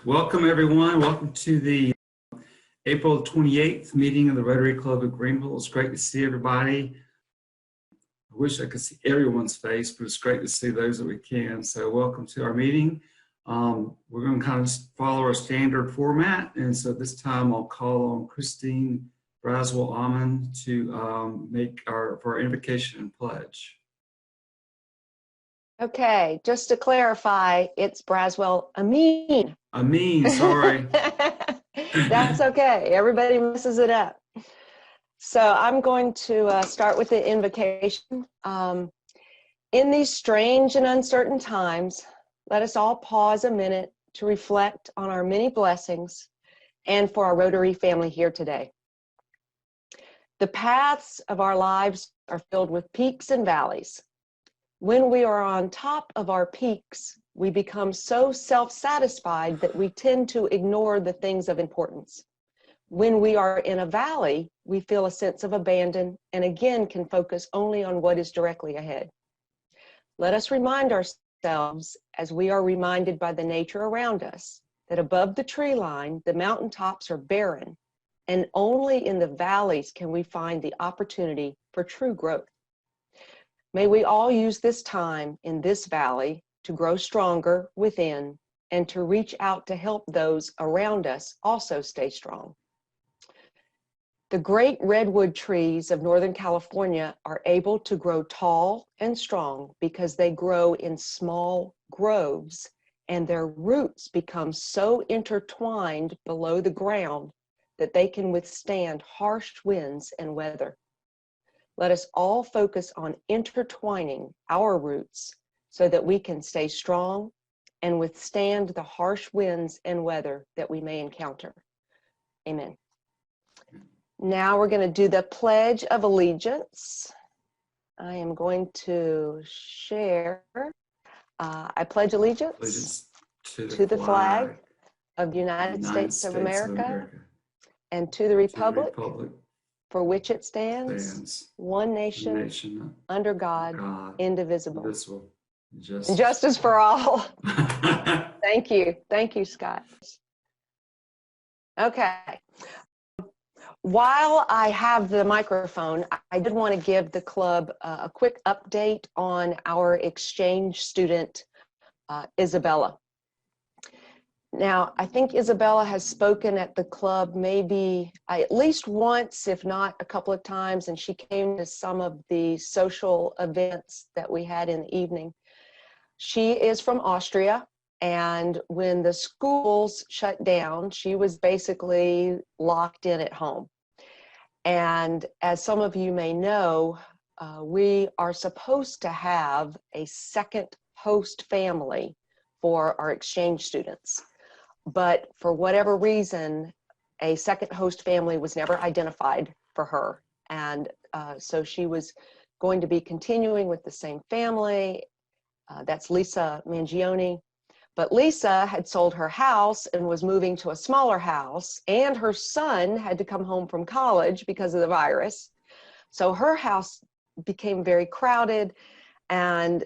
Welcome everyone. Welcome to the April 28th meeting of the Rotary Club of Greenville. It's great to see everybody. I wish I could see everyone's face, but it's great to see those that we can. So welcome to our meeting. We're going to kind of follow our standard format. And so this time I'll call on Christine Braswell-Amon to for our invocation and pledge. Okay, just to clarify, it's Braswell-Ameen. Ameen, sorry. That's okay. Everybody messes it up. So I'm going to start with the invocation. In these strange and uncertain times, let us all pause a minute to reflect on our many blessings and for our Rotary family here today. The paths of our lives are filled with peaks and valleys. When we are on top of our peaks, we become so self-satisfied that we tend to ignore the things of importance. When we are in a valley, we feel a sense of abandon and again can focus only on what is directly ahead. Let us remind ourselves, as we are reminded by the nature around us, that above the tree line, the mountaintops are barren, and only in the valleys can we find the opportunity for true growth. May we all use this time in this valley to grow stronger within and to reach out to help those around us also stay strong. The great redwood trees of Northern California are able to grow tall and strong because they grow in small groves and their roots become so intertwined below the ground that they can withstand harsh winds and weather. Let us all focus on intertwining our roots so that we can stay strong and withstand the harsh winds and weather that we may encounter. Amen. Now we're going to do the Pledge of Allegiance. I am going to share. I pledge allegiance to the flag of the United States of America and to the republic for which it stands, one nation, under God, indivisible. Justice for all. Thank you. Thank you, Scott. Okay. While I have the microphone, I did want to give the club a quick update on our exchange student, Isabella. Now, I think Isabella has spoken at the club maybe at least once, if not a couple of times, and she came to some of the social events that we had in the evening. She is from Austria, and when the schools shut down, she was basically locked in at home. And as some of you may know, we are supposed to have a second host family for our exchange students. But for whatever reason, a second host family was never identified for her. And so she was going to be continuing with the same family. That's Lisa Mangione. But Lisa had sold her house and was moving to a smaller house, and her son had to come home from college because of the virus. So her house became very crowded, and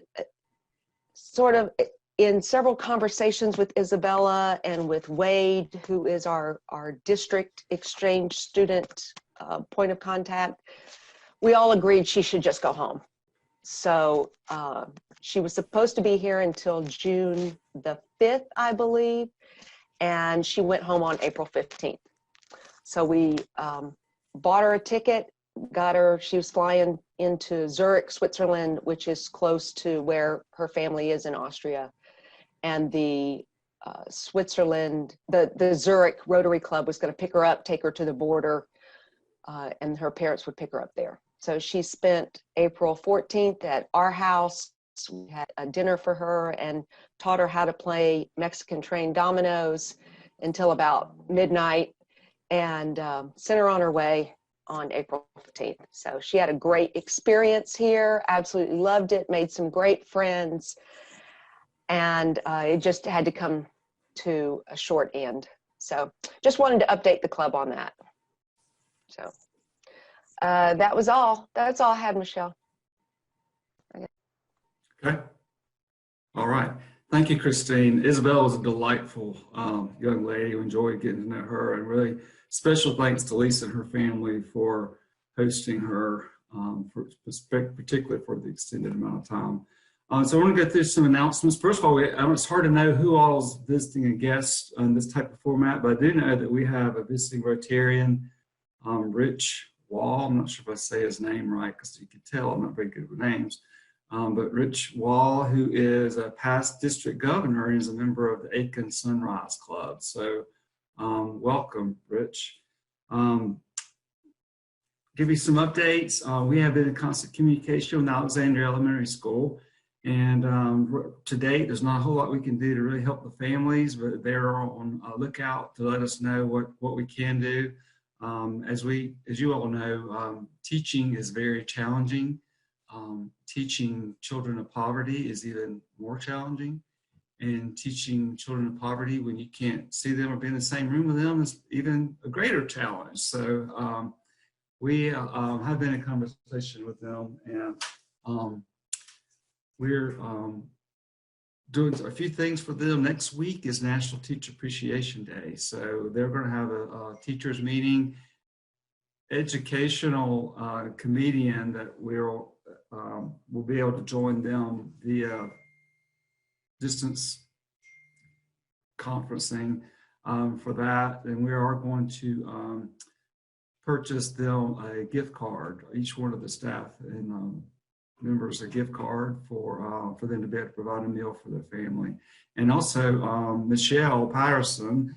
sort of in several conversations with Isabella and with Wade, who is our district exchange student point of contact, we all agreed she should just go home. So she was supposed to be here until June the 5th, I believe, and she went home on April 15th. So we bought her a ticket, got her, she was flying into Zurich, Switzerland, which is close to where her family is in Austria. And the Switzerland, the Zurich Rotary Club was going to pick her up, take her to the border, and her parents would pick her up there. So she spent April 14th at our house. We had a dinner for her and taught her how to play Mexican train dominoes until about midnight, and sent her on her way on April 15th. So she had a great experience here, absolutely loved it, made some great friends, and it just had to come to a short end. So just wanted to update the club on that. So that was all. That's all I had, Michelle. Okay. All right. Thank you, Christine. Isabel was a delightful young lady. We enjoyed getting to know her, and really special thanks to Lisa and her family for hosting her, particularly for the extended amount of time. So I want to go through some announcements. First of all, it's hard to know who all is visiting a guest on this type of format, but I do know that we have a visiting Rotarian, Rich Wall. I'm not sure if I say his name right because you can tell I'm not very good with names. But Rich Wall, who is a past district governor and is a member of the Aiken Sunrise Club. So welcome, Rich. Give you some updates. We have been in constant communication with Alexandria Elementary School. And to date, there's not a whole lot we can do to really help the families, but they're on lookout to let us know what we can do. As you all know, teaching is very challenging. Teaching children of poverty is even more challenging, and teaching children of poverty when you can't see them or be in the same room with them is even a greater challenge. So we have been in conversation with them, and we're doing a few things for them. Next week is National Teacher Appreciation Day, so they're going to have a teachers meeting. Educational comedian that we'll be able to join them via distance conferencing for that, and we are going to purchase them a gift card, each one of the staff and members a gift card for them to be able to provide a meal for their family. And also Michelle Patterson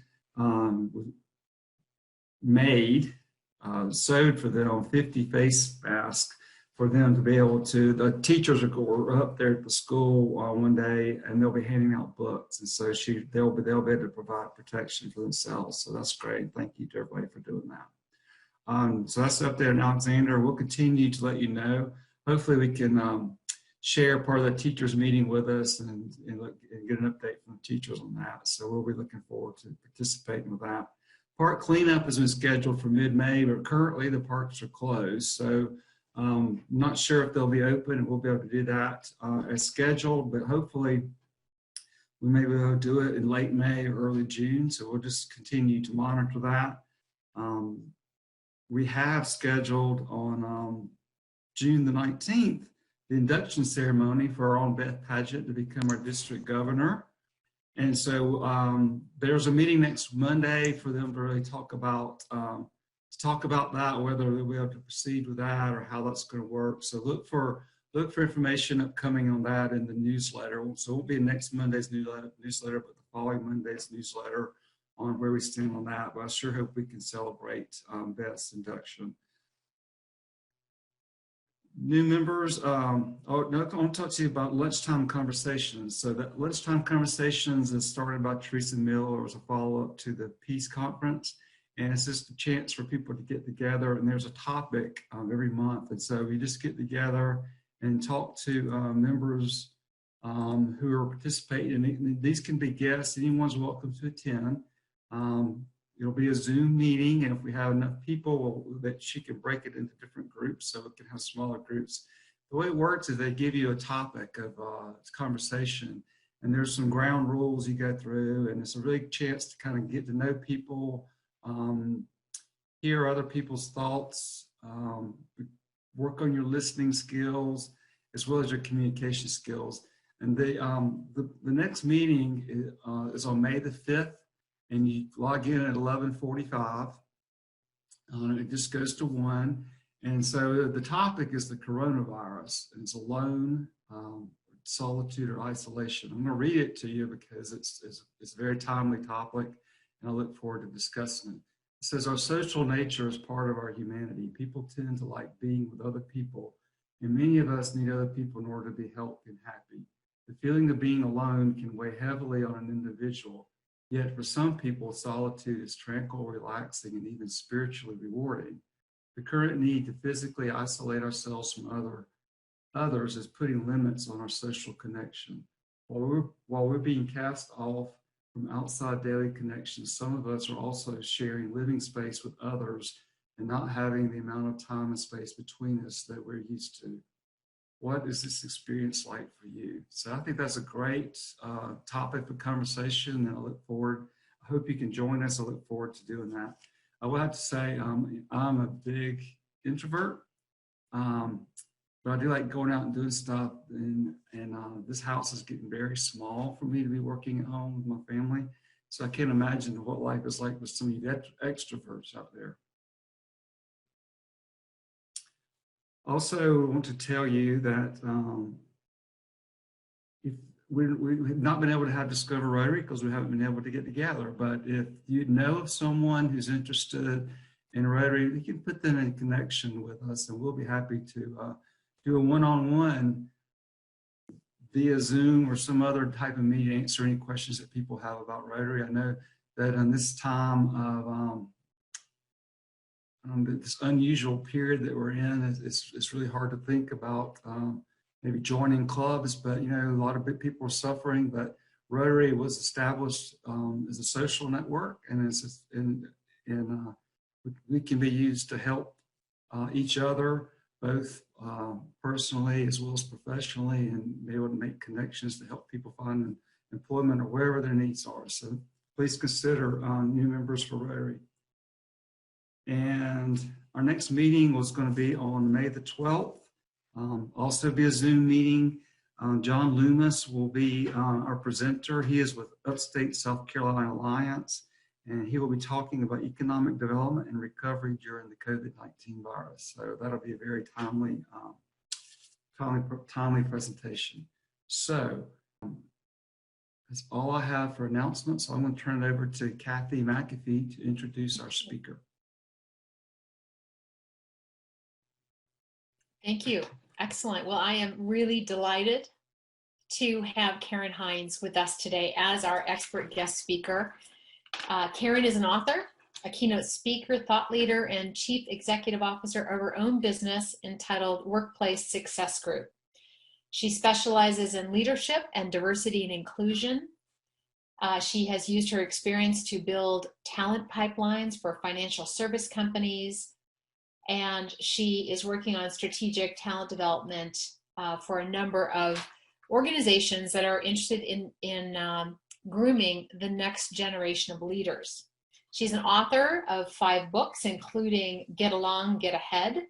sewed for them 50 face masks for them to be able to, the teachers are up there at the school one day, and they'll be handing out books. And so they'll be able to provide protection for themselves. So that's great. Thank you to everybody for doing that. So that's up there in Alexander. We'll continue to let you know. Hopefully we can share part of the teachers meeting with us and get an update from the teachers on that. So we'll be looking forward to participating with that. Park cleanup has been scheduled for mid-May, but currently the parks are closed. So not sure if they'll be open, and we'll be able to do that as scheduled, but hopefully we may be able to do it in late May or early June. So we'll just continue to monitor that. We have scheduled on June the 19th, the induction ceremony for our own Beth Padgett to become our district governor. And so there's a meeting next Monday for them to really talk about that, whether they'll be able to proceed with that or how that's going to work. So look for information upcoming on that in the newsletter. So it won't be next Monday's newsletter, but the following Monday's newsletter on where we stand on that. But I sure hope we can celebrate Beth's induction. New members, I want to talk to you about lunchtime conversations. So that lunchtime conversations is started by Teresa Miller as a follow-up to the Peace Conference. And it's just a chance for people to get together, and there's a topic every month. And so we just get together and talk to members who are participating. And these can be guests. Anyone's welcome to attend. It'll be a Zoom meeting, and if we have enough people, that she can break it into different groups so we can have smaller groups. The way it works is they give you a topic of conversation, and there's some ground rules you go through, and it's a really chance to kind of get to know people, hear other people's thoughts, work on your listening skills, as well as your communication skills. And the next meeting is on May the 5th. And you log in at 11:45. It just goes to 1. And so the topic is the coronavirus. And it's alone, solitude, or isolation. I'm going to read it to you because it's a very timely topic, and I look forward to discussing it. It says, our social nature is part of our humanity. People tend to like being with other people, and many of us need other people in order to be healthy and happy. The feeling of being alone can weigh heavily on an individual. Yet for some people, solitude is tranquil, relaxing, and even spiritually rewarding. The current need to physically isolate ourselves from others is putting limits on our social connection. While we're being cast off from outside daily connections, some of us are also sharing living space with others and not having the amount of time and space between us that we're used to. What is this experience like for you. So I think that's a great topic for conversation, and I hope you can join us. I look forward to doing that. I will have to say I'm a big introvert, but I do like going out and doing stuff, and this house is getting very small for me to be working at home with my family. So I can't imagine what life is like with some of you extroverts out there. Also, I want to tell you that if we've not been able to have Discover Rotary because we haven't been able to get together, but if you know of someone who's interested in Rotary, you can put them in connection with us, and we'll be happy to do a one-on-one via Zoom or some other type of meeting, answer any questions that people have about Rotary. I know that in this time of this unusual period that we're in, it's really hard to think about maybe joining clubs, but you know, a lot of big people are suffering. But Rotary was established as a social network, and we can be used to help each other, both personally as well as professionally, and be able to make connections to help people find employment or wherever their needs are. So please consider new members for Rotary. And our next meeting was going to be on May the 12th. Also be a Zoom meeting. John Loomis will be our presenter. He is with Upstate South Carolina Alliance, and he will be talking about economic development and recovery during the COVID-19 virus. So that'll be a very timely presentation. So that's all I have for announcements. So I'm going to turn it over to Kathy McAfee to introduce our speaker. Thank you. Excellent. Well, I am really delighted to have Karen Hinds with us today as our expert guest speaker. Karen is an author, a keynote speaker, thought leader, and chief executive officer of her own business entitled Workplace Success Group. She specializes in leadership and diversity and inclusion. She has used her experience to build talent pipelines for financial service companies, and she is working on strategic talent development for a number of organizations that are interested in grooming the next generation of leaders. She's an author of 5 books, including Get Along, Get Ahead.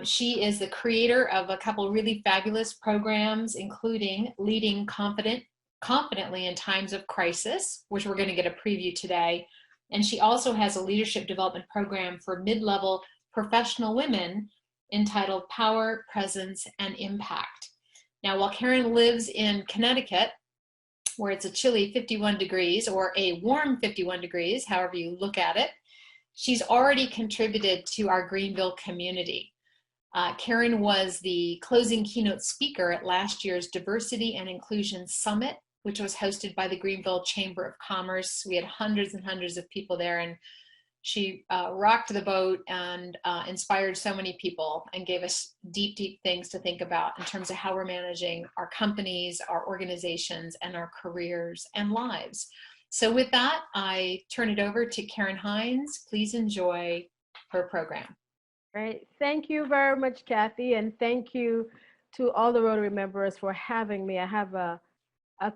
She is the creator of a couple really fabulous programs, including Leading Confidently in Times of Crisis, which we're going to get a preview today. And she also has a leadership development program for mid-level professional women entitled Power, Presence, and Impact. Now, while Karen lives in Connecticut, where it's a chilly 51 degrees or a warm 51 degrees, however you look at it, she's already contributed to our Greenville community. Karen was the closing keynote speaker at last year's Diversity and Inclusion Summit, which was hosted by the Greenville Chamber of Commerce. We had hundreds and hundreds of people there, and she rocked the boat and inspired so many people and gave us deep, deep things to think about in terms of how we're managing our companies, our organizations, and our careers and lives. So with that, I turn it over to Karen Hinds. Please enjoy her program. Great. Thank you very much, Kathy, and thank you to all the Rotary members for having me. I have a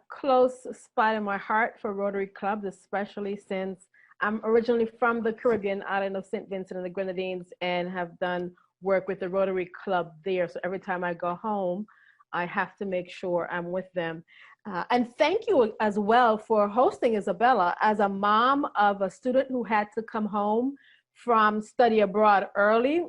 close spot in my heart for Rotary clubs, especially since I'm originally from the Caribbean island of St. Vincent and the Grenadines, and have done work with the Rotary Club there. So every time I go home, I have to make sure I'm with them. And thank you as well for hosting Isabella. As a mom of a student who had to come home from study abroad early,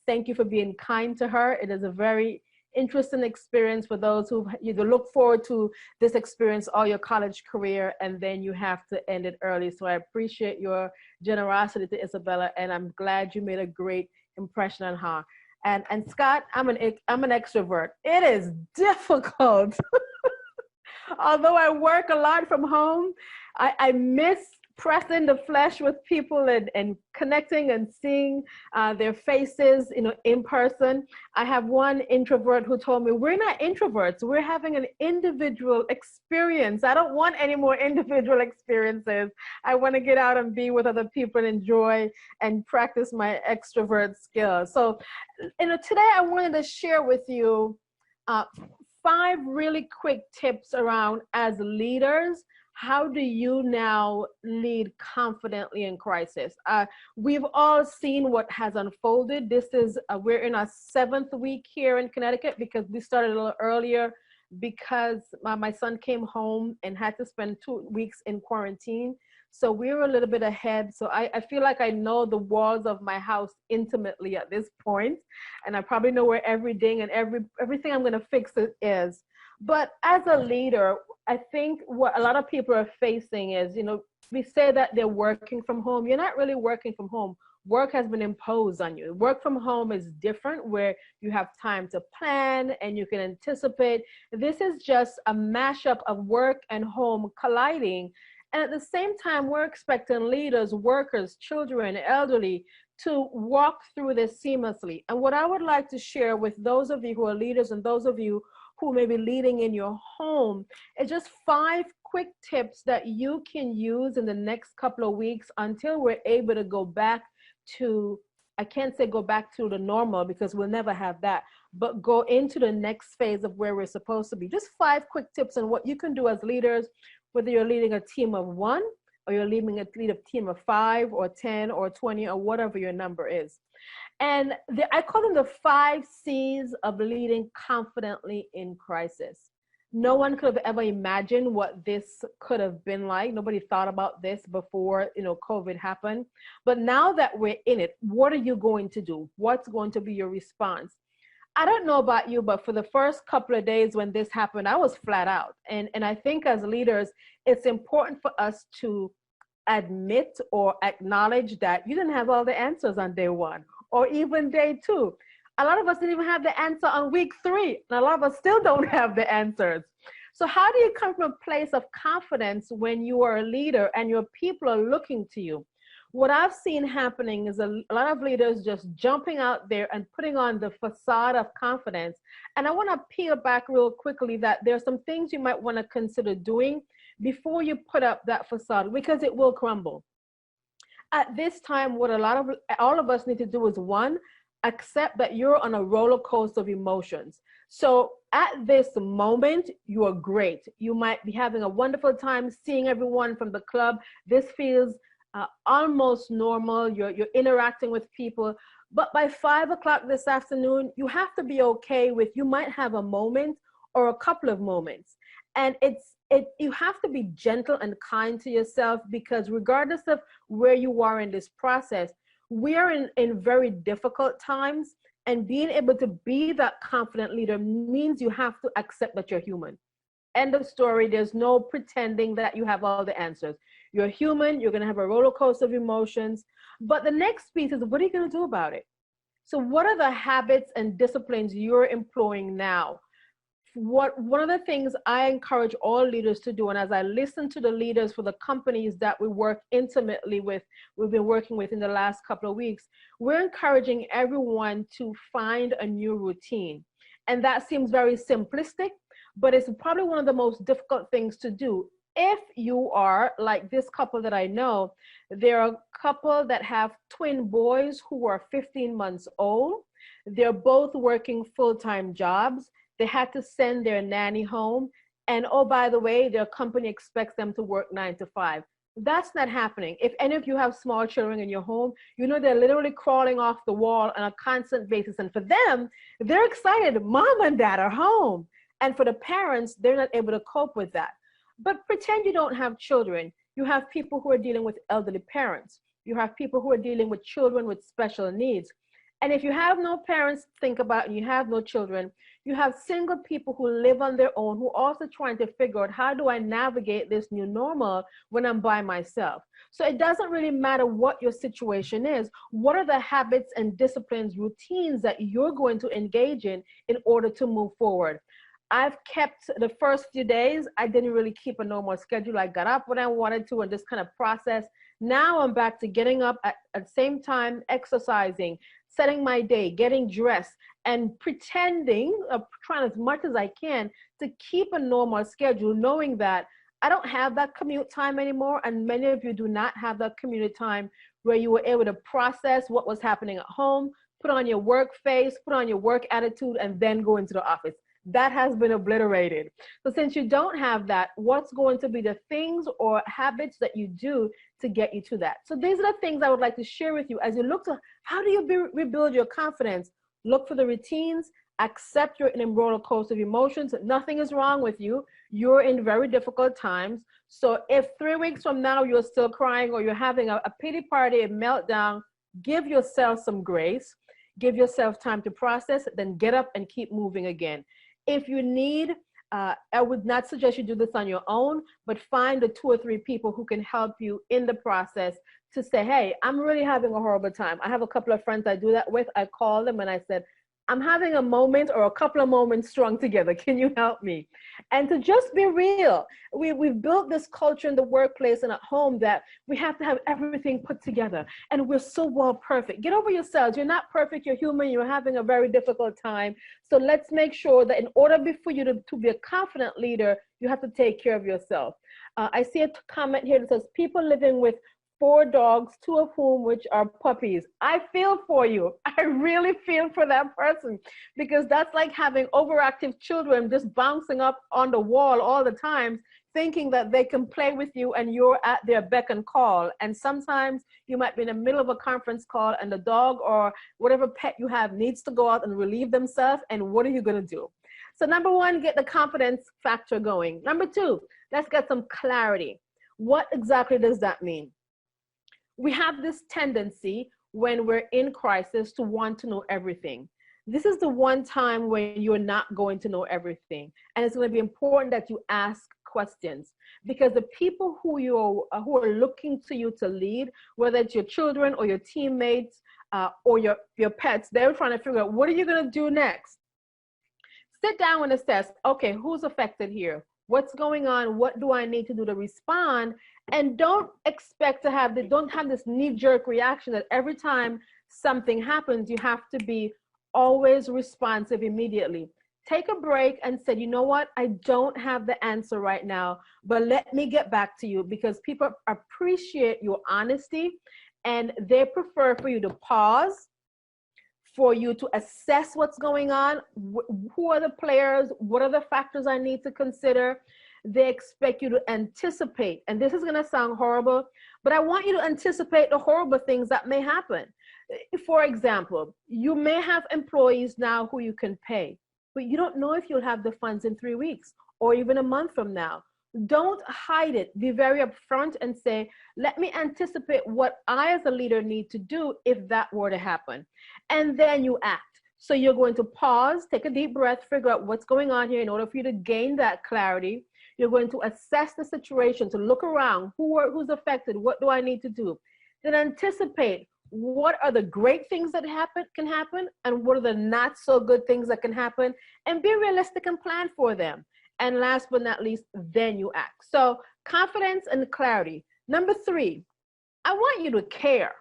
thank you for being kind to her. It is a very interesting experience for those who either look forward to this experience all your college career, and then you have to end it early. So I appreciate your generosity to Isabella, and I'm glad you made a great impression on her. And Scott, I'm an extrovert. It is difficult. Although I work a lot from home, I miss pressing the flesh with people and connecting and seeing their faces, in person. I have one introvert who told me, we're not introverts, we're having an individual experience. I don't want any more individual experiences. I want to get out and be with other people and enjoy and practice my extrovert skills. So, today I wanted to share with you 5 really quick tips around, as leaders, how do you now lead confidently in crisis? We've all seen what has unfolded. This is, we're in our 7th week here in Connecticut because we started a little earlier because my son came home and had to spend 2 weeks in quarantine. So we were a little bit ahead. So I feel like I know the walls of my house intimately at this point, and I probably know where everything and everything I'm going to fix it is. But as a leader, I think what a lot of people are facing is, you know, we say that they're working from home. You're not really working from home. Work has been imposed on you. Work from home is different, where you have time to plan and you can anticipate. This is just a mashup of work and home colliding. And at the same time, we're expecting leaders, workers, children, elderly to walk through this seamlessly. And what I would like to share with those of you who are leaders and those of you who may be leading in your home is just 5 quick tips that you can use in the next couple of weeks until we're able to go back to, I can't say go back to the normal because we'll never have that, but go into the next phase of where we're supposed to be. Just 5 quick tips on what you can do as leaders, whether you're leading a team of 1 or you're leading a team of 5 or 10 or 20 or whatever your number is. And I call them the 5 C's of leading confidently in crisis. No one could have ever imagined what this could have been like. Nobody thought about this before, you know, COVID happened. But now that we're in it, what are you going to do? What's going to be your response? I don't know about you, but for the first couple of days when this happened, I was flat out. And I think as leaders, it's important for us to admit or acknowledge that you didn't have all the answers on day 1 or even day 2. A lot of us didn't even have the answer on week 3, and a lot of us still don't have the answers. So how do you come from a place of confidence when you are a leader and your people are looking to you? What I've seen happening is a lot of leaders just jumping out there and putting on the facade of confidence. And I want to peel back real quickly that there's some things you might want to consider doing before you put up that facade, because it will crumble. At this time, what all of us need to do is, 1, accept that you're on a roller coaster of emotions. So at this moment, you are great. You might be having a wonderful time seeing everyone from the club. This feels almost normal. You're interacting with people. But by 5 o'clock this afternoon, you have to be okay with, you might have a moment or a couple of moments. And you have to be gentle and kind to yourself, because regardless of where you are in this process, we are in very difficult times, and being able to be that confident leader means you have to accept that you're human. End of story. There's no pretending that you have all the answers. You're human. You're going to have a roller coaster of emotions. But the next piece is, what are you going to do about it? So what are the habits and disciplines you're employing now? One of the things I encourage all leaders to do, and as I listen to the leaders for the companies that we work intimately with, we've been working with in the last couple of weeks, we're encouraging everyone to find a new routine. And that seems very simplistic, but it's probably one of the most difficult things to do. If you are like this couple that I know, they're a couple that have twin boys who are 15 months old. They're both working full-time jobs. They had to send their nanny home. And oh, by the way, their company expects them to work 9 to 5. That's not happening. If any of you have small children in your home, you know they're literally crawling off the wall on a constant basis. And for them, they're excited. Mom and dad are home. And for the parents, they're not able to cope with that. But pretend you don't have children. You have people who are dealing with elderly parents. You have people who are dealing with children with special needs. And if you have no parents to think about and you have no children, you have single people who live on their own, who are also trying to figure out, how do I navigate this new normal when I'm by myself? So it doesn't really matter what your situation is. What are the habits and disciplines, routines that you're going to engage in order to move forward? I've kept the first few days, I didn't really keep a normal schedule. I got up when I wanted to and just kind of process. Now I'm back to getting up at the same time, exercising, setting my day, getting dressed, and pretending, trying as much as I can to keep a normal schedule, knowing that I don't have that commute time anymore. And many of you do not have that commute time where you were able to process what was happening at home, put on your work face, put on your work attitude, and then go into the office. that has been obliterated. So since you don't have that, what's going to be the things or habits that you do to get you to that? So these are the things I would like to share with you as you look to how do you rebuild your confidence. Look for the routines, accept you're in a roller coaster of emotions. Nothing is wrong with you. You're in very difficult times. So if 3 weeks from now you're still crying or you're having a pity party, a meltdown, give yourself some grace. Give yourself time to process, then get up and keep moving again. If you need, I would not suggest you do this on your own, but find the 2 or 3 people who can help you in the process to say, hey, I'm really having a horrible time. I have a couple of friends I do that with. I call them and I said, I'm having a moment or a couple of moments strung together. Can you help me? And to just be real, we've built this culture in the workplace and at home that we have to have everything put together. And we're so well perfect. Get over yourselves. You're not perfect. You're human. You're having a very difficult time. So let's make sure that in order for you to be a confident leader, you have to take care of yourself. I see a comment here that says people living with 4 dogs, 2 of whom which are puppies. I feel for you. I really feel for that person, because that's like having overactive children just bouncing up on the wall all the time, thinking that they can play with you and you're at their beck and call. And sometimes you might be in the middle of a conference call and the dog or whatever pet you have needs to go out and relieve themselves. And what are you going to do? So number 1, get the confidence factor going. Number 2, let's get some clarity. What exactly does that mean? We have this tendency when we're in crisis to want to know everything. This is the one time when you're not going to know everything. And it's going to be important that you ask questions, because the people who are looking to you to lead, whether it's your children or your teammates or your pets, they're trying to figure out, what are you going to do next? Sit down and assess, okay, who's affected here? What's going on? What do I need to do to respond? And don't expect to don't have this knee-jerk reaction that every time something happens, you have to be always responsive immediately. Take a break and say, you know what? I don't have the answer right now, but let me get back to you, because people appreciate your honesty and they prefer for you to pause, for you to assess what's going on. Who are the players? What are the factors I need to consider? They expect you to anticipate. And this is going to sound horrible, but I want you to anticipate the horrible things that may happen. For example, you may have employees now who you can pay, but you don't know if you'll have the funds in 3 weeks or even a month from now. Don't hide it. Be very upfront and say, let me anticipate what I as a leader need to do if that were to happen. And then you act. So you're going to pause, take a deep breath, figure out what's going on here in order for you to gain that clarity. You're going to assess the situation, to look around, who's affected, what do I need to do? Then anticipate what are the great things that can happen and what are the not so good things that can happen, and be realistic and plan for them. And last but not least, then you act. So confidence and clarity. Number 3, I want you to care.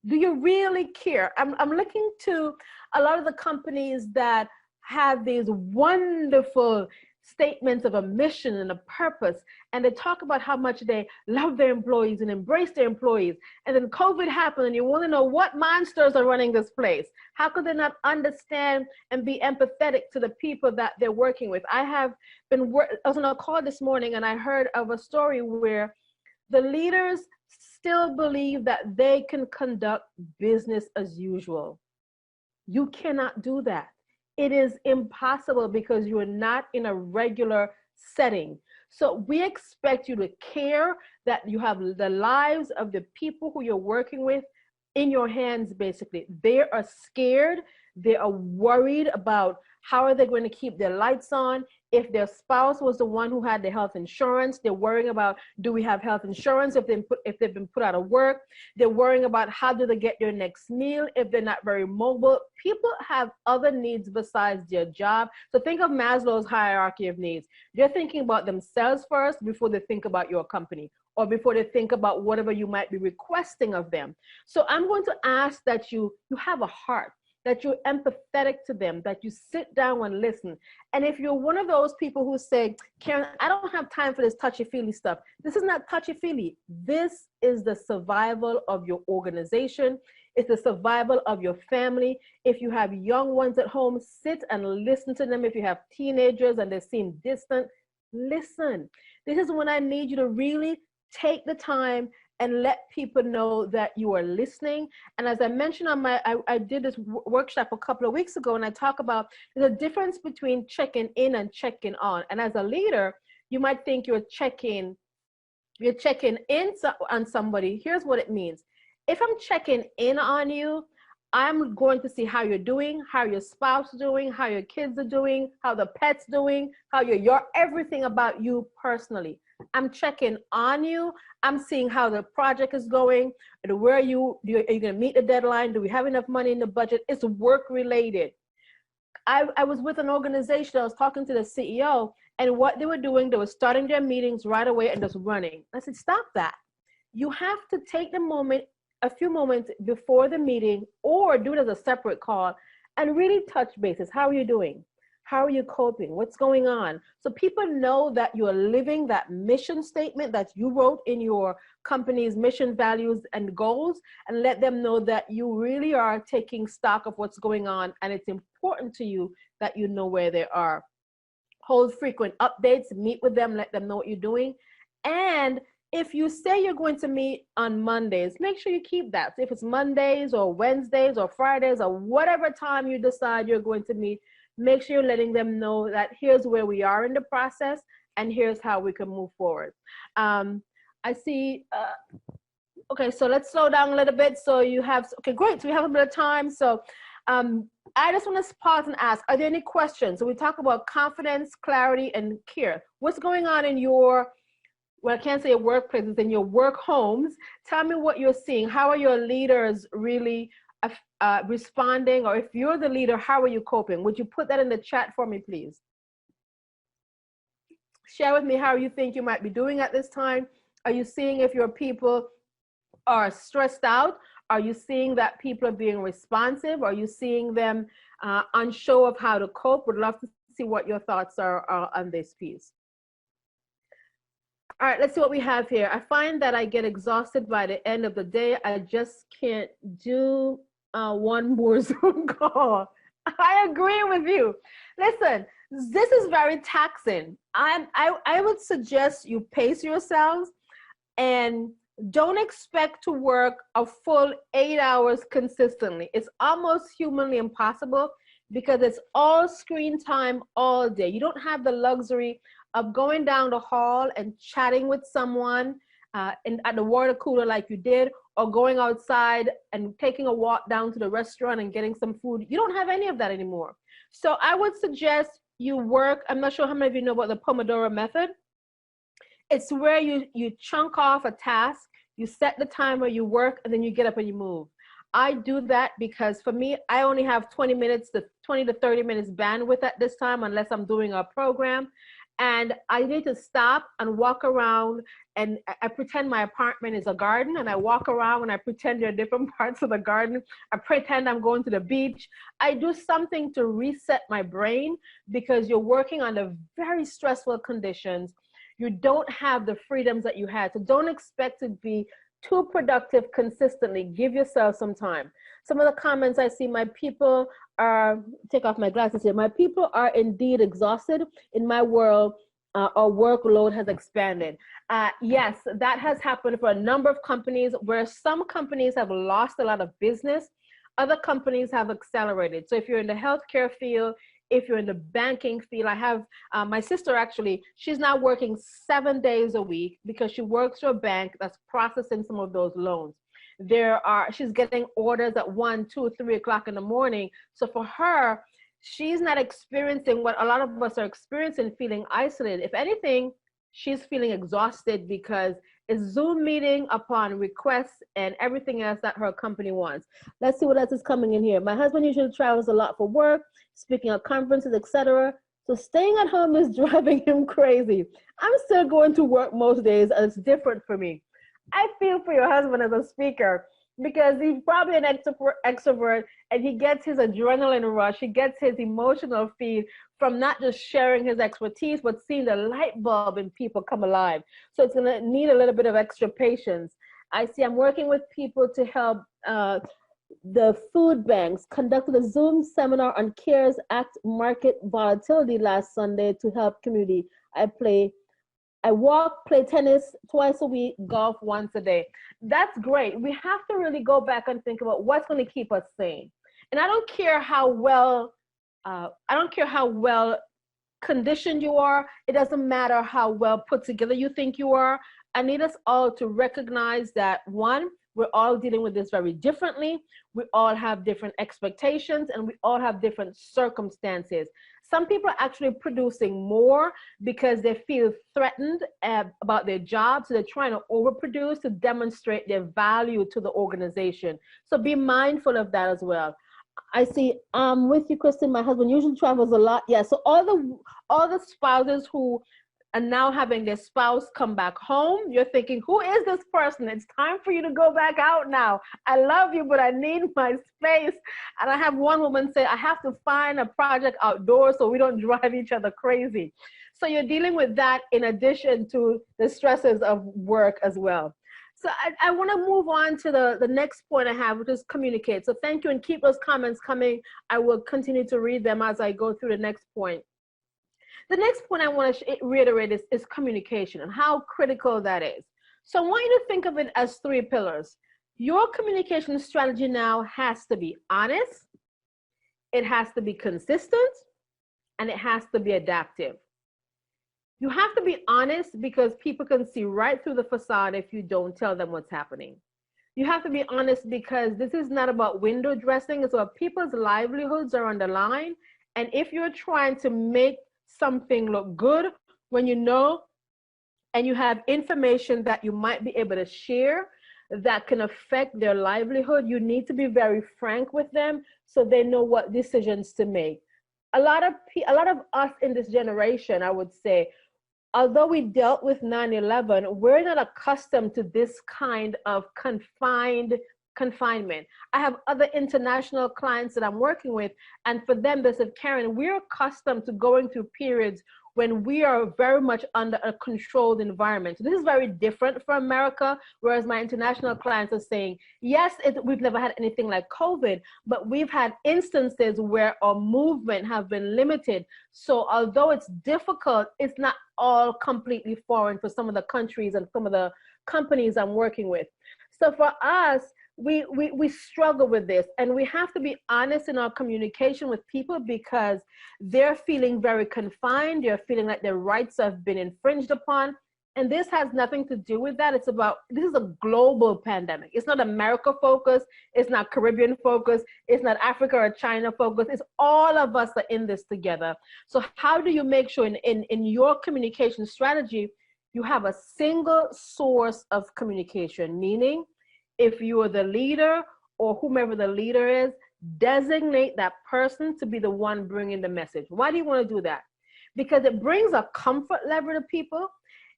Do you really care? I'm looking to a lot of the companies that have these wonderful statements of a mission and a purpose, and they talk about how much they love their employees and embrace their employees. And then COVID happened and you want to know what monsters are running this place. How could they not understand and be empathetic to the people that they're working with? I was on a call this morning and I heard of a story where the leaders still believe that they can conduct business as usual. You cannot do that. It is impossible because you are not in a regular setting. So we expect you to care, that you have the lives of the people who you're working with in your hands, basically. They are scared. They are worried about how are they going to keep their lights on. If their spouse was the one who had the health insurance, they're worrying about, do we have health insurance if they've been put out of work? They're worrying about how do they get their next meal if they're not very mobile. People have other needs besides their job. So think of Maslow's hierarchy of needs. They're thinking about themselves first before they think about your company, or before they think about whatever you might be requesting of them. So I'm going to ask that you have a heart, that you're empathetic to them, that you sit down and listen. And if you're one of those people who say, Karen, I don't have time for this touchy-feely stuff. This is not touchy-feely. This is the survival of your organization. It's the survival of your family. If you have young ones at home, sit and listen to them. If you have teenagers and they seem distant, listen. This is when I need you to really take the time and let people know that you are listening. And as I mentioned on I did this workshop a couple of weeks ago, and I talk about there's a difference between checking in and checking on. And as a leader, you might think you're checking in on somebody. Here's what it means. If I'm checking in on you, I'm going to see how you're doing, how your spouse is doing, how your kids are doing, how the pet's doing, how your everything about you personally. I'm checking on you. I'm seeing how the project is going, and where are you going to meet the deadline? Do we have enough money in the budget? It's work related. I was with an organization. I was talking to the CEO, and what they were doing, they were starting their meetings right away and just running. I said, stop that. You have to take a few moments before the meeting, or do it as a separate call, and really touch bases. How are you doing? How are you coping? What's going on? So people know that you are living that mission statement that you wrote in your company's mission, values, and goals, and let them know that you really are taking stock of what's going on, and it's important to you that you know where they are. Hold frequent updates, meet with them, let them know what you're doing. And if you say you're going to meet on Mondays, make sure you keep that. So if it's Mondays or Wednesdays or Fridays or whatever time you decide you're going to meet, make sure you're letting them know that here's where we are in the process and here's how we can move forward. I see, okay, so let's slow down a little bit. So you have, okay, great. So we have a bit of time. So I just want to pause and ask, are there any questions? So we talk about confidence, clarity, and care. What's going on in your, well, I can't say your workplaces, in your work homes? Tell me what you're seeing. How are your leaders really responding? Or if you're the leader, how are you coping? Would you put that in the chat for me, please? Share with me how you think you might be doing at this time. Are you seeing if your people are stressed out? Are you seeing that people are being responsive? Are you seeing them unsure of how to cope? Would love to see what your thoughts are on this piece. All right, let's see what we have here. I find that I get exhausted by the end of the day. I just can't do one more Zoom call. I agree with you. Listen, this is very taxing. I would suggest you pace yourselves and don't expect to work a full 8 hours consistently. It's almost humanly impossible because it's all screen time all day. You don't have the luxury of going down the hall and chatting with someone at the water cooler like you did, or going outside and taking a walk down to the restaurant and getting some food. You don't have any of that anymore. So I would suggest you work, I'm not sure how many of you know about the Pomodoro method. It's where you chunk off a task, you set the timer, you work, and then you get up and you move. I do that because for me, I only have 20 to 30 minutes bandwidth at this time, unless I'm doing a program. And I need to stop and walk around, and I pretend my apartment is a garden, and I walk around and I pretend there are different parts of the garden. I pretend I'm going to the beach. I do something to reset my brain, because you're working under very stressful conditions. You don't have the freedoms that you had. So don't expect to be too productive consistently. Give yourself some time. Some of the comments I see, my people are, take off my glasses here, my people are indeed exhausted. In my world, our workload has expanded. Yes, that has happened for a number of companies, where some companies have lost a lot of business. Other companies have accelerated. So if you're in the healthcare field, if you're in the banking field, I have my sister, actually, she's now working 7 days a week because she works for a bank that's processing some of those loans. She's getting orders at 1, 2, 3 o'clock in the morning. So for her, she's not experiencing what a lot of us are experiencing, feeling isolated. If anything, she's feeling exhausted because it's Zoom meeting upon requests and everything else that her company wants. Let's see what else is coming in here. My husband usually travels a lot for work, speaking at conferences, etc. So staying at home is driving him crazy. I'm still going to work most days, and it's different for me. I feel for your husband as a speaker, because he's probably an extrovert, and he gets his adrenaline rush, he gets his emotional feed from not just sharing his expertise, but seeing the light bulb in people come alive. So it's gonna need a little bit of extra patience. I see I'm working with people to help The food banks conducted a Zoom seminar on CARES Act market volatility last Sunday to help community. I walk, play tennis twice a week, golf once a day. That's great. We have to really go back and think about what's going to keep us sane. And I don't care how well conditioned you are. It doesn't matter how well put together you think you are. I need us all to recognize that, one, we're all dealing with this very differently. We all have different expectations and we all have different circumstances. Some people are actually producing more because they feel threatened about their jobs. So they're trying to overproduce to demonstrate their value to the organization. So be mindful of that as well. I see, with you, Kristen, my husband usually travels a lot. Yeah, so all the spouses who are now having their spouse come back home, you're thinking, who is this person? It's time for you to go back out now. I love you, but I need my space. And I have one woman say, I have to find a project outdoors so we don't drive each other crazy. So you're dealing with that in addition to the stresses of work as well. So I want to move on to the next point I have, which is communicate. So thank you, and keep those comments coming. I will continue to read them as I go through the next point. The next point I want to reiterate is communication and how critical that is. So I want you to think of it as 3 pillars. Your communication strategy now has to be honest, it has to be consistent, and it has to be adaptive. You have to be honest because people can see right through the facade if you don't tell them what's happening. You have to be honest because this is not about window dressing. It's about people's livelihoods are on the line. And if you're trying to make something look good when you know and you have information that you might be able to share that can affect their livelihood, you need to be very frank with them so they know what decisions to make. A lot of us in this generation, I would say, although we dealt with 9/11, we're not accustomed to this kind of confinement. I have other international clients that I'm working with, and for them, they said, Karen, we're accustomed to going through periods when we are very much under a controlled environment. So this is very different for America, whereas my international clients are saying, yes, we've never had anything like COVID, but we've had instances where our movement have been limited. So although it's difficult, it's not all completely foreign for some of the countries and some of the companies I'm working with. So for us, we struggle with this, and we have to be honest in our communication with people because they're feeling very confined. They're feeling like their rights have been infringed upon. And this has nothing to do with that. This is a global pandemic. It's not America focused. It's not Caribbean focused. It's not Africa or China focused. It's all of us are in this together. So how do you make sure in your communication strategy, you have a single source of communication, meaning if you are the leader or whomever the leader is, designate that person to be the one bringing the message. Why do you want to do that? Because it brings a comfort level to people.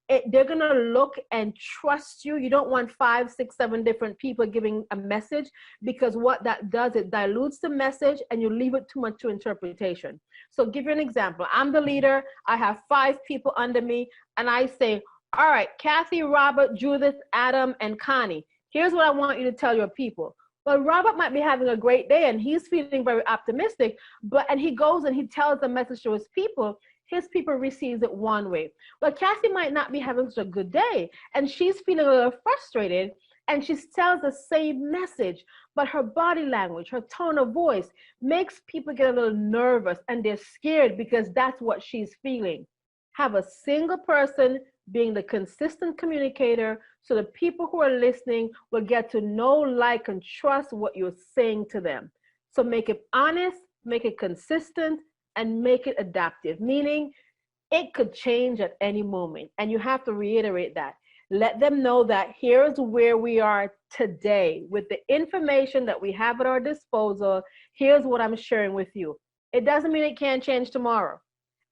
They're going to look and trust you. You don't want 5, 6, 7 different people giving a message, because what that does, it dilutes the message and you leave it too much to interpretation. So give you an example. I'm the leader. I have 5 people under me, and I say, all right, Kathy, Robert, Judith, Adam, and Connie, here's what I want you to tell your people. Well, Robert might be having a great day and he's feeling very optimistic, and he goes and he tells the message to his people receives it one way. But Kathy might not be having such a good day and she's feeling a little frustrated, and she tells the same message, but her body language, her tone of voice makes people get a little nervous and they're scared because that's what she's feeling. Have a single person being the consistent communicator so the people who are listening will get to know, like, and trust what you're saying to them. So make it honest, make it consistent, and make it adaptive, meaning it could change at any moment. And you have to reiterate that. Let them know that here's where we are today with the information that we have at our disposal. Here's what I'm sharing with you. It doesn't mean it can't change tomorrow,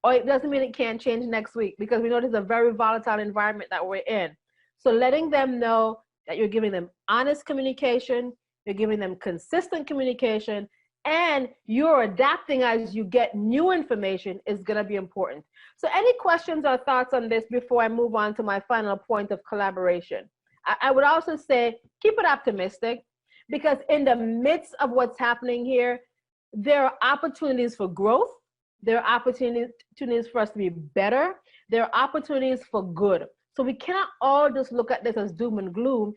or it doesn't mean it can't change next week, because we know this is a very volatile environment that we're in. So letting them know that you're giving them honest communication, you're giving them consistent communication, and you're adapting as you get new information is going to be important. So any questions or thoughts on this before I move on to my final point of collaboration? I would also say keep it optimistic, because in the midst of what's happening here, there are opportunities for growth. There are opportunities for us to be better. There are opportunities for good. So we cannot all just look at this as doom and gloom,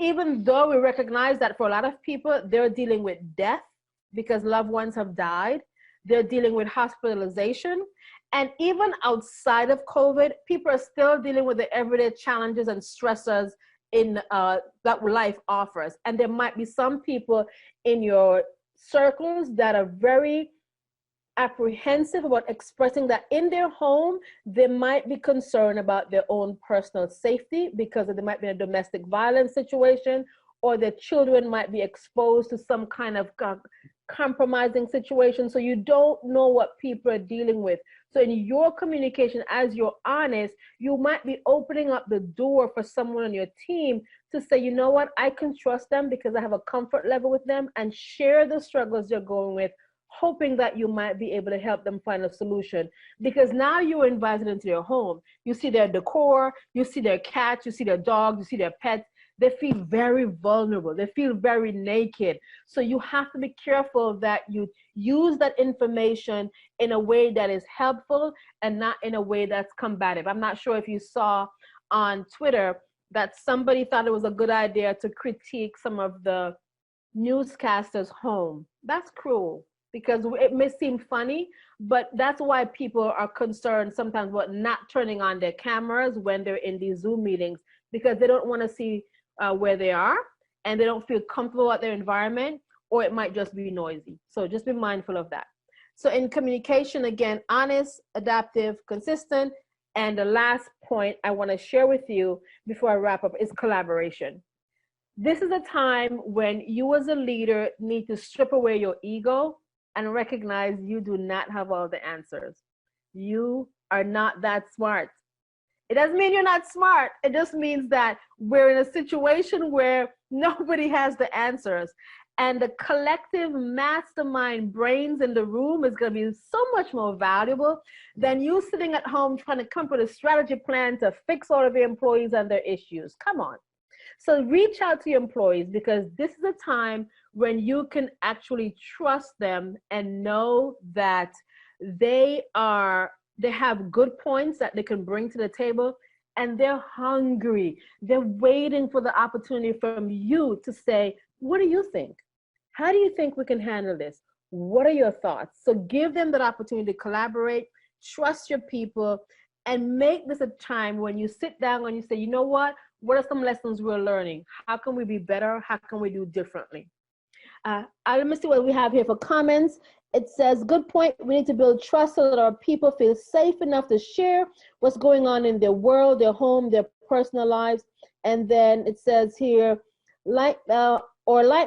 even though we recognize that for a lot of people, they're dealing with death because loved ones have died. They're dealing with hospitalization. And even outside of COVID, people are still dealing with the everyday challenges and stressors in that life offers. And there might be some people in your circles that are very apprehensive about expressing that in their home. They might be concerned about their own personal safety because there might be a domestic violence situation, or their children might be exposed to some kind of compromising situation. So you don't know what people are dealing with. So in your communication, as you're honest, you might be opening up the door for someone on your team to say, you know what, I can trust them because I have a comfort level with them, and share the struggles they're going with, hoping that you might be able to help them find a solution. Because now you're invited into their home. You see their decor, you see their cats, you see their dogs, you see their pets. They feel very vulnerable. They feel very naked. So you have to be careful that you use that information in a way that is helpful and not in a way that's combative. I'm not sure if you saw on Twitter that somebody thought it was a good idea to critique some of the newscasters' home. That's cruel, because it may seem funny, but that's why people are concerned sometimes about not turning on their cameras when they're in these Zoom meetings, because they don't want to see where they are, and they don't feel comfortable at their environment, or it might just be noisy. So just be mindful of that. So in communication, again, honest, adaptive, consistent. And the last point I want to share with you before I wrap up is collaboration. This is a time when you as a leader need to strip away your ego and recognize you do not have all the answers. You are not that smart. It doesn't mean you're not smart. It just means that we're in a situation where nobody has the answers. And the collective mastermind brains in the room is going to be so much more valuable than you sitting at home trying to come up with a strategy plan to fix all of your employees and their issues. Come on. So reach out to your employees, because this is a time when you can actually trust them and know that they have good points that they can bring to the table, and they're hungry. They're waiting for the opportunity from you to say, what do you think? How do you think we can handle this? What are your thoughts? So give them that opportunity to collaborate, trust your people, and make this a time when you sit down and you say, you know what are some lessons we're learning? How can we be better? How can we do differently? Let me see what we have here for comments. It says, good point. We need to build trust so that our people feel safe enough to share what's going on in their world, their home, their personal lives. And then it says here, like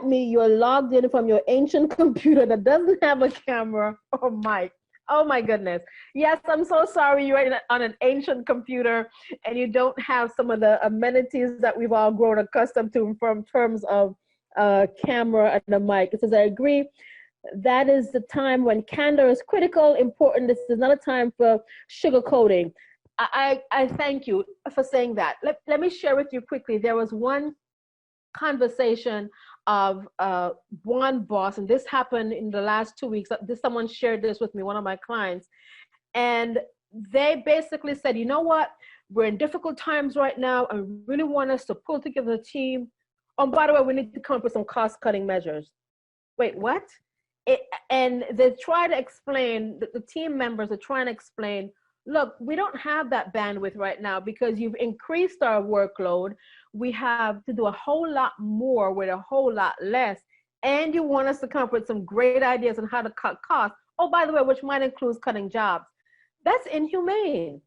me, you're logged in from your ancient computer that doesn't have a camera or mic. Oh my goodness. Yes, I'm so sorry you're on an ancient computer and you don't have some of the amenities that we've all grown accustomed to from terms of camera and a mic. It says, I agree. That is the time when candor is critical, important. This is not a time for sugarcoating. I thank you for saying that. Let me share with you quickly. There was one conversation of one boss, and this happened in the last 2 weeks. Someone shared this with me, one of my clients, and they basically said, you know what, we're in difficult times right now and really want us to pull together a team. Oh, by the way, we need to come up with some cost-cutting measures. Wait, what? And they try to explain, the team members are trying to explain, look, we don't have that bandwidth right now because you've increased our workload. We have to do a whole lot more with a whole lot less. And you want us to come up with some great ideas on how to cut costs. Oh, by the way, which might include cutting jobs. That's inhumane.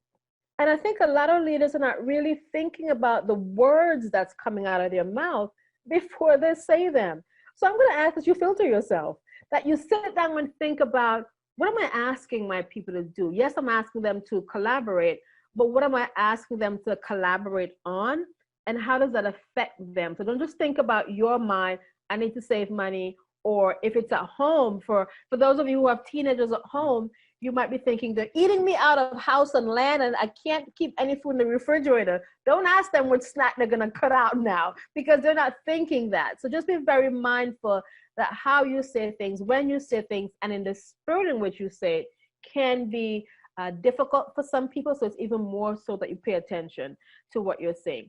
And I think a lot of leaders are not really thinking about the words that's coming out of their mouth before they say them. So I'm going to ask that you filter yourself, that you sit down and think about, what am I asking my people to do? Yes, I'm asking them to collaborate, but what am I asking them to collaborate on? And how does that affect them? So don't just think about your mind, I need to save money, or if it's at home, for those of you who have teenagers at home, You might be thinking, they're eating me out of house and land and I can't keep any food in the refrigerator. Don't ask them what snack they're gonna cut out now, because they're not thinking that. So just be very mindful that how you say things, when you say things, and in the spirit in which you say it can be difficult for some people. So it's even more so that you pay attention to what you're saying.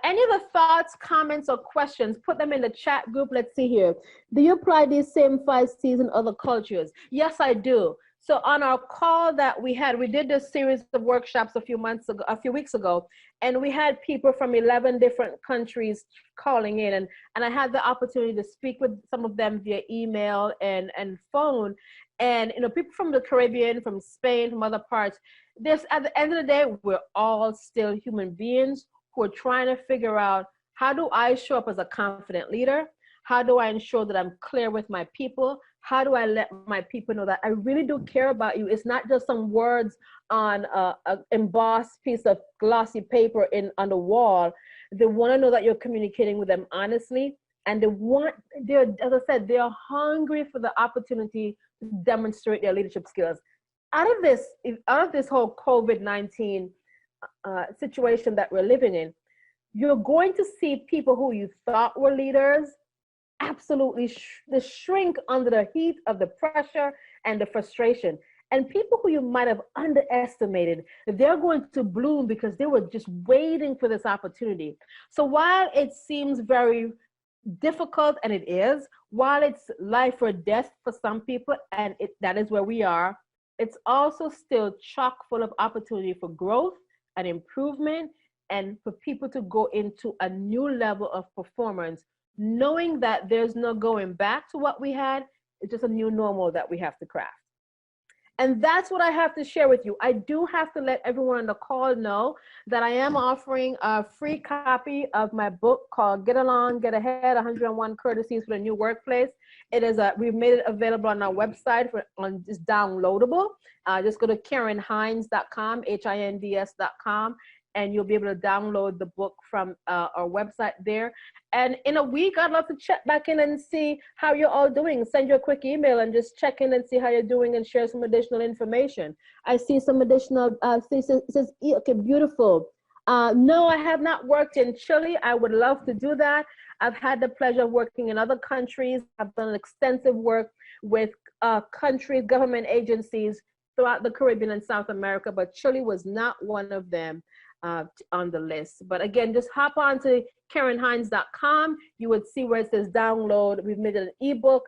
Any other thoughts, comments, or questions, put them in the chat group. Let's see here. Do you apply these same 5 C's in other cultures? Yes, I do. So on our call that we had, we did this series of workshops a few weeks ago, and we had people from 11 different countries calling in, and I had the opportunity to speak with some of them via email and phone. And, you know, people from the Caribbean, from Spain, from other parts, this, at the end of the day, we're all still human beings who are trying to figure out, how do I show up as a confident leader? How do I ensure that I'm clear with my people? How do I let my people know that I really do care about you? It's not just some words on an embossed piece of glossy paper on the wall. They want to know that you're communicating with them honestly. And as I said, they're hungry for the opportunity to demonstrate their leadership skills. Out of this whole COVID-19 situation that we're living in, you're going to see people who you thought were leaders absolutely shrink under the heat of the pressure and the frustration. And people who you might have underestimated, they're going to bloom because they were just waiting for this opportunity. So while it seems very difficult, and it is, while it's life or death for some people, and that is where we are, it's also still chock full of opportunity for growth and improvement, and for people to go into a new level of performance, knowing that there's no going back to what we had. It's just a new normal that we have to craft. And that's what I have to share with you. I do have to let everyone on the call know that I am offering a free copy of my book called Get Along, Get Ahead, 101 Courtesies for the New Workplace. We've made it available on our website it's downloadable. Just go to KarenHinds.com, HINDS.com, and you'll be able to download the book from our website there. And in a week, I'd love to check back in and see how you're all doing. Send you a quick email and just check in and see how you're doing and share some additional information. I see some additional things. It says, okay, beautiful. No, I have not worked in Chile. I would love to do that. I've had the pleasure of working in other countries. I've done extensive work with countries, government agencies throughout the Caribbean and South America, but Chile was not one of them on the list. But again, just hop on to KarenHinds.com. You would see where it says download. We've made an ebook,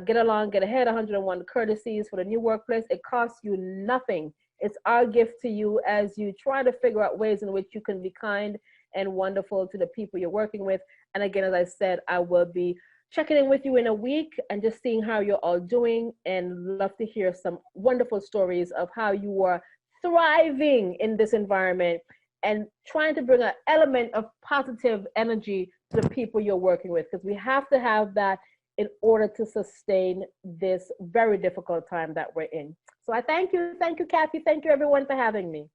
Get Along, Get Ahead, 101 Courtesies for the New Workplace. It costs you nothing. It's our gift to you as you try to figure out ways in which you can be kind and wonderful to the people you're working with. And again, as I said, I will be checking in with you in a week and just seeing how you're all doing, and love to hear some wonderful stories of how you are thriving in this environment and trying to bring an element of positive energy to the people you're working with, because we have to have that in order to sustain this very difficult time that we're in. So I thank you, Kathy. Thank you, everyone, for having me.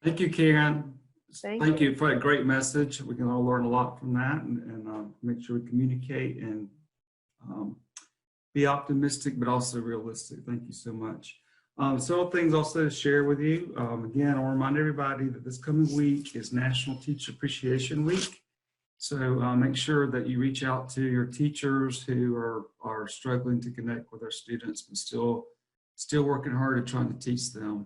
Thank you, Karen. Thank you for a great message. We can all learn a lot from that, and make sure we communicate and be optimistic, but also realistic. Thank you so much. Several things also to share with you. Again, I'll remind everybody that this coming week is National Teacher Appreciation Week. So make sure that you reach out to your teachers who are struggling to connect with their students, but still working hard at trying to teach them.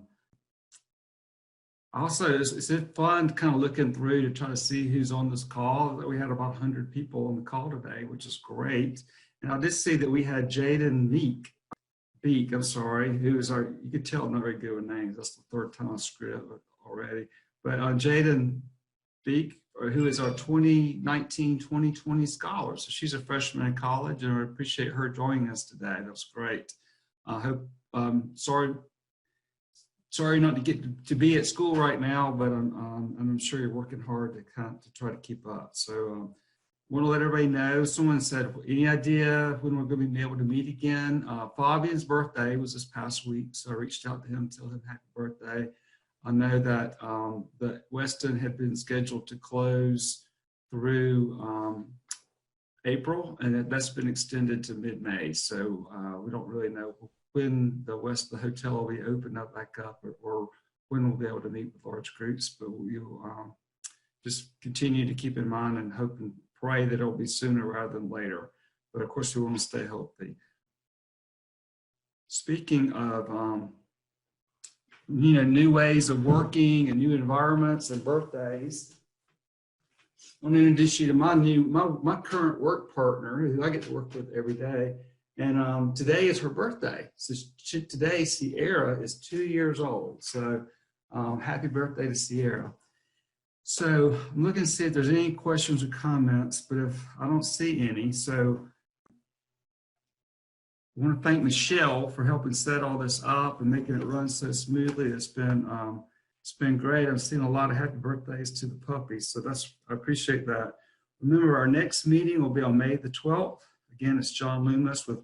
Also, it's fun to kind of looking through to try to see who's on this call. We had about 100 people on the call today, which is great. And I did see that we had Jaden Beek, I'm sorry, who is you could tell I'm not very good with names. That's the third time I screwed up already. But Jaden Beek, who is our 2019-2020 scholar. So she's a freshman in college, and I appreciate her joining us today. That was great. I hope, sorry not to get to be at school right now, but I'm sure you're working hard to try to keep up. So want to let everybody know, someone said, any idea when we're going to be able to meet again? Fabian's birthday was this past week, so I reached out to him to tell him happy birthday. I know that the Weston had been scheduled to close through April, and that's been extended to mid-May. So we don't really know when the rest of the hotel will be opened up back up, or when we'll be able to meet with large groups, but we'll just continue to keep in mind and hope and pray that it'll be sooner rather than later. But of course, we want to stay healthy. Speaking of, new ways of working and new environments and birthdays, I want to introduce you to my current work partner, who I get to work with every day. And today is her birthday. So today, Sierra is 2 years old. So happy birthday to Sierra. So I'm looking to see if there's any questions or comments, but if I don't see any, so I want to thank Michelle for helping set all this up and making it run so smoothly. It's been great. I've seen a lot of happy birthdays to the puppies, so I appreciate that. Remember, our next meeting will be on May the 12th. Again, it's John Loomis with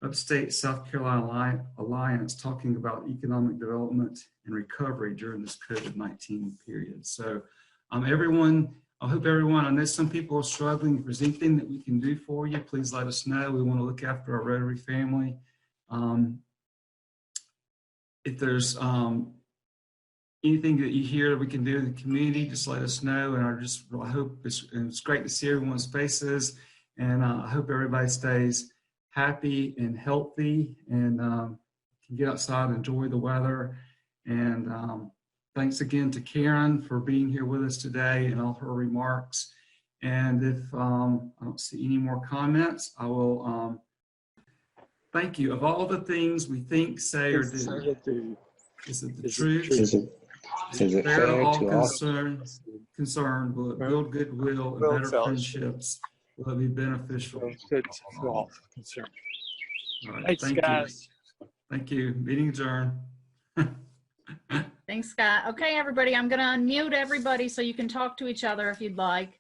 Upstate South Carolina Alliance talking about economic development and recovery during this COVID-19 period. So everyone, I hope everyone, I know some people are struggling. If there's anything that we can do for you, please let us know. We want to look after our Rotary family. If there's anything that you hear that we can do in the community, just let us know. And I hope it's great to see everyone's faces. And I hope everybody stays happy and healthy and can get outside and enjoy the weather. And thanks again to Karen for being here with us today and all her remarks. And if I don't see any more comments, I will thank you. Of all the things we think, say, or do, is it the truth? Is it fair to all concerned? Will it build goodwill and better friendships? Will it be beneficial? All right, Thanks, guys. Thank you. Meeting adjourned. Thanks, Scott. Okay, everybody, I'm going to unmute everybody so you can talk to each other if you'd like.